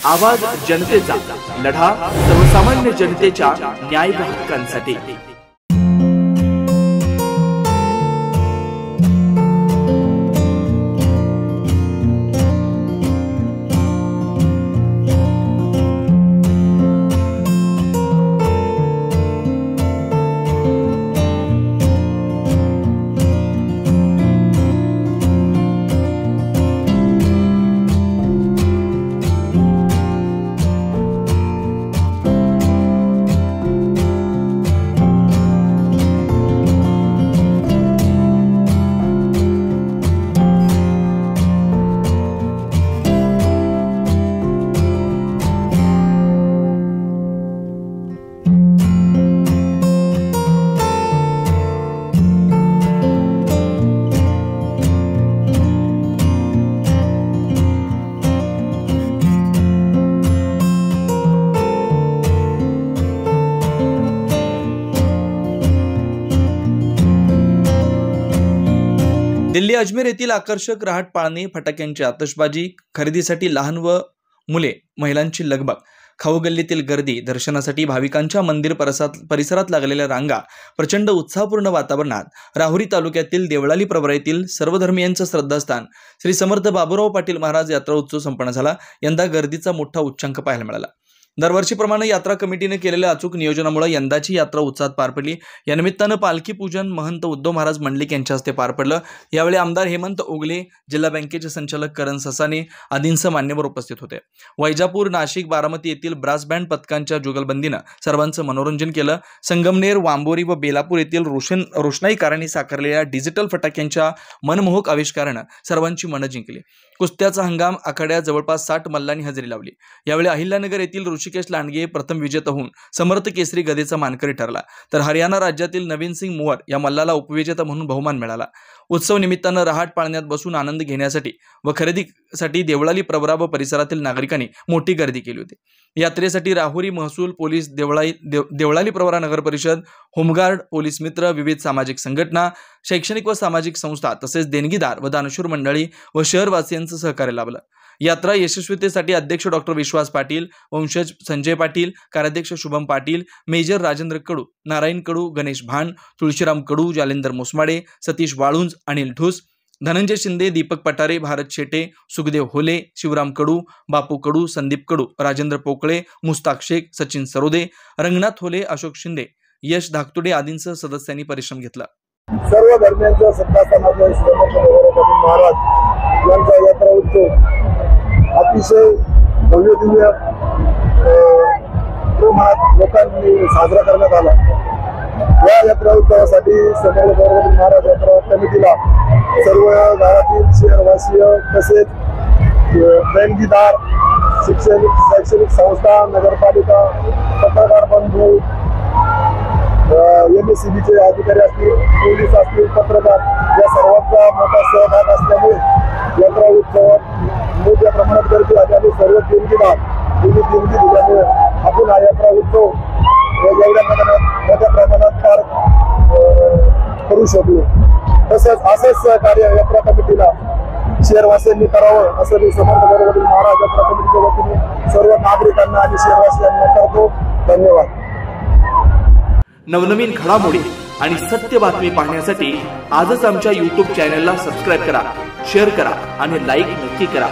आवाज जनतेचा, लढा सर्वसामान्य जनतेच्या न्याय व हक्कांसाठी। दिल्ली अजमेर येथील आकर्षक रहाट पाळणे, फटाक्यांची आतषबाजी, खरेदीसाठी लहान व मुले महिलांची लगबग, खाऊ गल्लीतील गर्दी, दर्शनासाठी भाविकांच्या मंदिर परिसरात लागलेल्या रांगा, प्रचंड उत्साहपूर्ण वातावरणात राहुरी तालुक्यातील देवळाली प्रवरा येथील सर्वधर्मियांचं श्रद्धास्थान श्री समर्थ बाबूराव पाटील महाराज यात्रा उत्सव संपन्न झाला। यंदा गर्दीचा मोठा उच्चांक पाहायला मिळाला। दरवर्षीप्रमाणे यात्रा कमिटीने केलेल्या अचूक नियोजनामुळे यंदाची यात्रा उत्साहात पार पडली। या निमित्तानं पालखी पूजन महंत उद्धव महाराज मंडलिक यांच्या हस्ते पार पडलं। यावेळी आमदार हेमंत ओगले, जिल्हा बँकेचे संचालक करण ससाने आदींसह मान्यवर उपस्थित होते। वैजापूर, नाशिक, बारामती येथील ब्रास बँड पथकांच्या जुगलबंदीनं सर्वांचं मनोरंजन केलं। संगमनेर, वांबोरी व बेलापूर येथील रोषणाईकारांनी साकारलेल्या डिजिटल फटाक्यांच्या मनमोहक आविष्कारानं सर्वांची मनं जिंकली। कुस्त्याचा हंगाम, आखाड्यात जवळपास 60 मल्लांनी हजेरी लावली। यावेळी अहिल्यानगर येथील ऋषिकेश लांडगे प्रथम विजेता होऊन समर्थ केसरी गदेचा मानकरी ठरला, तर हरियाणा राज्यातील नवीन सिंग मुवर या मल्लाला उपविजेता म्हणून बहुमान मिळाला। उत्सव निमित्तानं रहाट पाळण्यात बसून आनंद घेण्यासाठी व खरेदीसाठी देवळाली प्रवरा व परिसरातील नागरिकांनी मोठी गर्दी केली होती। यात्रेसाठी राहुरी महसूल पोलीस, देवळाली प्रवरा नगर परिषद, होमगार्ड, पोलीस मित्र, विविध सामाजिक संघटना, शैक्षणिक व सामाजिक संस्था तसेच देणगीदार व दानशूर मंडळी व शहरवासियांचं सहकार्य लाभलं। यात्रा यशस्वीतेसाठी अध्यक्ष डॉक्टर विश्वास पाटील, वंशज संजय पाटील, कार्याध्यक्ष शुभम पाटील, मेजर राजेंद्र कडू, नारायण कडू, गणेश भान, तुळशीराम कडू, जालेंदर मोसमाडे, सतीश वाळुंज, अनिल ढुस, धनंजय शिंदे, दीपक पटारे, भारत शेटे, सुखदेव होले, शिवराम कडू, बापू कडू, संदीप कडू, राजेंद्र पोकळे, मुस्ताक शेख, सचिन सरोदे, रंगनाथ होले, अशोक शिंदे, यश धाकतुडे आदींसह सदस्यांनी परिश्रम घेतला। सर्व धर्मियांच्या श्रद्धास्थानाचे समर्थ बाबूराव महाराज यांचा यात्रा उत्सव अतिशय भव्य दिव्य प्रमाणात लोकांनी साजरा करण्यात आला। या यात्रा उत्सवासाठी समर्थ बाबूराव महाराज यात्रा कमिटीला सर्व गावातील शहरवासीय तसेच देणगीदार, शैक्षणिक संस्था, नगरपालिका, पत्रकार बंधू, MSCBचे अधिकारी असतील, पोलीस असतील, पत्रकार या सर्वांचा मोठा सहभाग असल्यामुळे यात्रा उत्सवात मोठ्या प्रमाणात गर्दी झाली आणि सर्व देणगीदार देणगी दिल्यामुळे आपण हा यात्रा उत्सव एवढ्या मोठ्या प्रमाणात पार करू शकलो। तसेच असंच कार्य यात्रा कमिटीला शहरवासियांनी करावं असं मी समर्थ बाबूराव महाराज यात्रा कमिटीच्या वतीने सर्व नागरिकांना आणि शहरवासियांना करतो। धन्यवाद। नवनवीन घडामोडी आणि सत्य बातमी पाहण्यासाठी आजच आमच्या YouTube चॅनलला सबस्क्राइब करा, शेअर करा आणि लाईक नक्की करा।